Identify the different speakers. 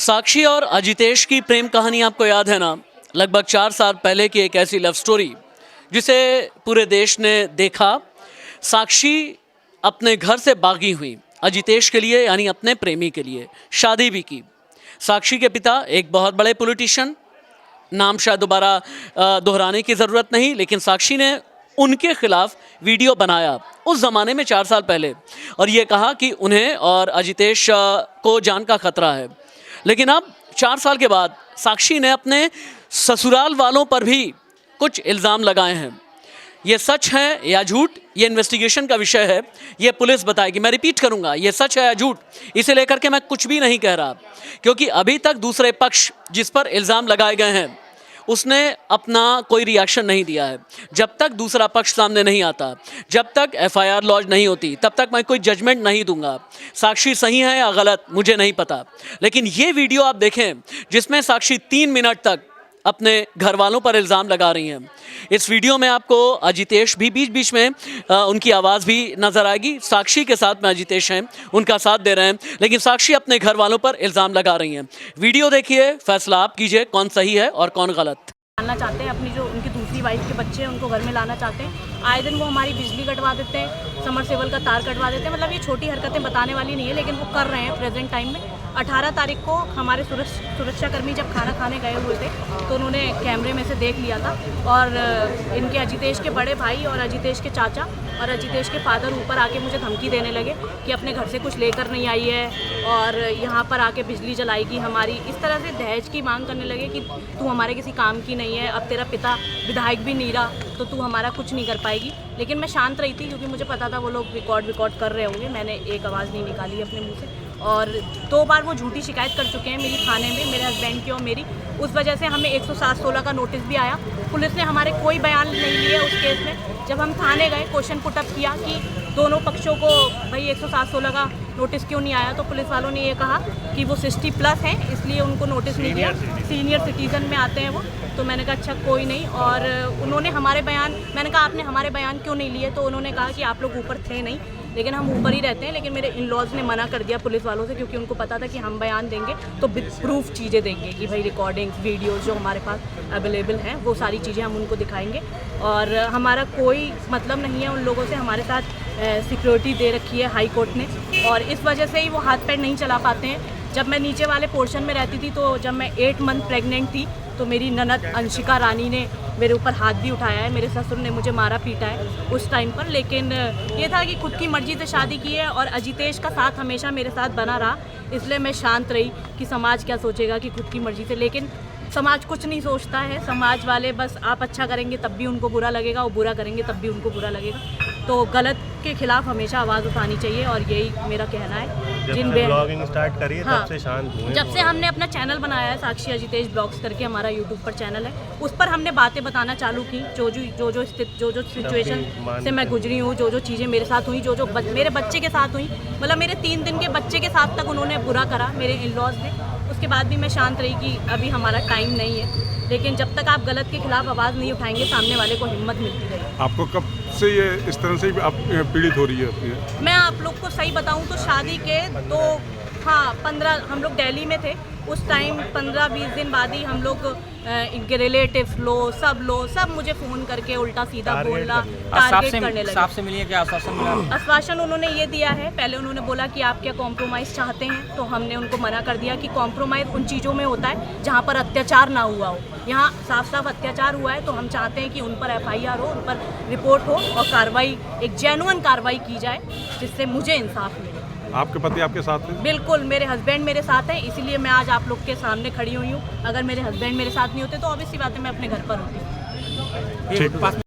Speaker 1: साक्षी और अजितेश की प्रेम कहानी आपको याद है ना। लगभग 4 साल पहले की एक ऐसी लव स्टोरी जिसे पूरे देश ने देखा। साक्षी अपने घर से भागी हुई अजितेश के लिए यानी अपने प्रेमी के लिए शादी भी की। साक्षी के पिता एक बहुत बड़े पॉलिटिशियन, नाम शायद दोबारा दोहराने की ज़रूरत नहीं, लेकिन साक्षी ने उनके खिलाफ वीडियो बनाया उस ज़माने में 4 साल पहले और ये कहा कि उन्हें और अजितेश को जान का खतरा है। लेकिन अब 4 साल के बाद साक्षी ने अपने ससुराल वालों पर भी कुछ इल्ज़ाम लगाए हैं। ये सच है या झूठ, ये इन्वेस्टिगेशन का विषय है, ये पुलिस बताएगी। मैं रिपीट करूंगा, ये सच है या झूठ, इसे लेकर के मैं कुछ भी नहीं कह रहा, क्योंकि अभी तक दूसरे पक्ष जिस पर इल्ज़ाम लगाए गए हैं उसने अपना कोई रिएक्शन नहीं दिया है। जब तक दूसरा पक्ष सामने नहीं आता, जब तक FIR लॉन्च नहीं होती, तब तक मैं कोई जजमेंट नहीं दूंगा। साक्षी सही है या गलत मुझे नहीं पता, लेकिन ये वीडियो आप देखें जिसमें साक्षी 3 मिनट तक अपने घर वालों पर इल्ज़ाम लगा रही हैं। इस वीडियो में आपको अजितेश भी बीच बीच में उनकी आवाज़ भी नज़र आएगी। साक्षी के साथ में अजितेश हैं, उनका साथ दे रहे हैं, लेकिन साक्षी अपने घर वालों पर इल्ज़ाम लगा रही हैं। वीडियो देखिए, फैसला आप कीजिए कौन सही है और कौन गलत।
Speaker 2: लाना चाहते हैं अपनी जो उनकी दूसरी वाइफ के बच्चे हैं उनको घर में लाना चाहते हैं। आए दिन वो हमारी बिजली कटवा देते हैं, समरसेबल का तार कटवा देते हैं। मतलब ये छोटी हरकतें बताने वाली नहीं है, लेकिन वो कर रहे हैं प्रेजेंट टाइम में। 18 तारीख को हमारे सुरक्षाकर्मी जब खाना खाने गए हुए थे तो उन्होंने कैमरे में से देख लिया था और इनके अजितेश के बड़े भाई और अजितेश के चाचा और अजितेश के फादर ऊपर आके मुझे धमकी देने लगे कि अपने घर से कुछ लेकर नहीं आई है और यहाँ पर आके बिजली जलाएगी हमारी। इस तरह से दहेज की मांग करने लगे कि तू हमारे किसी काम की नहीं है, अब तेरा पिता विधायक भी नहीं रहा तो तू हमारा कुछ नहीं कर पाएगी। लेकिन मैं शांत रही थी क्योंकि मुझे पता था वो लोग रिकॉर्ड कर रहे होंगे। मैंने एक आवाज़ नहीं निकाली अपने मुँह से और 2 बार वो झूठी शिकायत कर चुके हैं मेरी थाने में, मेरे हस्बैंड की और मेरी। उस वजह से हमें 107-16 का नोटिस भी आया। पुलिस ने हमारे कोई बयान नहीं लिए उस केस में। जब हम थाने गए, क्वेश्चन पुटअप किया कि दोनों पक्षों को भाई 107-16 का नोटिस क्यों नहीं आया, तो पुलिस वालों ने ये कहा कि वो 60+ हैं इसलिए उनको नोटिस नहीं दिया, सीनियर सिटीज़न में आते हैं वो। तो मैंने कहा अच्छा कोई नहीं। और उन्होंने हमारे बयान, मैंने कहा आपने हमारे बयान क्यों नहीं लिए, तो उन्होंने कहा कि आप लोग ऊपर थे नहीं, लेकिन हम ऊपर ही रहते हैं। लेकिन मेरे इन-लॉज़ ने मना कर दिया पुलिस वालों से, क्योंकि उनको पता था कि हम बयान देंगे तो प्रूफ चीज़ें देंगे कि भाई रिकॉर्डिंग्स, वीडियोज़ जो हमारे पास अवेलेबल हैं वो सारी चीज़ें हम उनको दिखाएंगे। और हमारा कोई मतलब नहीं है उन लोगों से, हमारे साथ सिक्योरिटी दे रखी है हाई कोर्ट ने और इस वजह से ही वो हाथ पैर नहीं चला पाते हैं। जब मैं नीचे वाले पोर्शन में रहती थी, तो जब मैं 8 मंथ प्रेग्नेंट थी तो मेरी ननद अंशिका रानी ने मेरे ऊपर हाथ भी उठाया है, मेरे ससुर ने मुझे मारा पीटा है उस टाइम पर। लेकिन ये था कि खुद की मर्ज़ी से शादी की है और अजितेश का साथ हमेशा मेरे साथ बना रहा, इसलिए मैं शांत रही कि समाज क्या सोचेगा कि खुद की मर्ज़ी से। लेकिन समाज कुछ नहीं सोचता है, समाज वाले बस आप अच्छा करेंगे तब भी उनको बुरा लगेगा और बुरा करेंगे तब भी उनको बुरा लगेगा। तो गलत के खिलाफ हमेशा आवाज़ उठानी चाहिए और यही मेरा कहना है।
Speaker 3: जब से ब्लॉगिंग स्टार्ट करी है तब से शांत हुए।
Speaker 2: जब से हमने अपना चैनल बनाया है साक्षी अजितेश ब्लॉग्स करके, हमारा यूट्यूब पर चैनल है, उस पर हमने बातें बताना चालू की, जो सिचुएशन से मैं गुजरी हूँ, जो चीज़ें मेरे साथ हुई, जो मेरे बच्चे के साथ हुई। मतलब मेरे 3 दिन के बच्चे के साथ तक उन्होंने बुरा करा मेरे इन-लॉज़ ने। उसके बाद भी मैं शांत रही कि अभी हमारा टाइम नहीं है, लेकिन जब तक आप गलत के खिलाफ आवाज़ नहीं उठाएंगे सामने वाले को हिम्मत मिलती रहेगी।
Speaker 4: आपको कब से ये इस तरह से आप पीड़ित हो रही है?
Speaker 2: मैं आप लोग को सही बताऊं तो शादी के तो हाँ 15 हम लोग दिल्ली में थे उस टाइम, 15-20 दिन बाद ही हम लोग इनके रिलेटिव्स सब मुझे फ़ोन करके उल्टा सीधा बोलना, टारगेट करने लगे।
Speaker 5: आपसे मिलिए क्या आश्वासन मिला?
Speaker 2: आश्वासन उन्होंने ये दिया है, पहले उन्होंने बोला कि आप क्या कॉम्प्रोमाइज़ चाहते हैं, तो हमने उनको मना कर दिया कि कॉम्प्रोमाइज़ उन चीज़ों में होता है जहाँ पर अत्याचार ना हुआ हो। यहाँ साफ साफ अत्याचार हुआ है तो हम चाहते हैं कि उन पर FIR हो, उन पर रिपोर्ट हो और कार्रवाई, एक जेन्युइन कार्रवाई की जाए जिससे मुझे इंसाफ मिले।
Speaker 4: आपके पति आपके साथ हैं?
Speaker 2: बिल्कुल, मेरे हस्बैंड मेरे साथ हैं, इसीलिए मैं आज आप लोग के सामने खड़ी हुई हूँ। अगर मेरे हस्बैंड मेरे साथ नहीं होते तो ऑब्वियसली बात है मैं अपने घर पर होती।
Speaker 4: ठीक।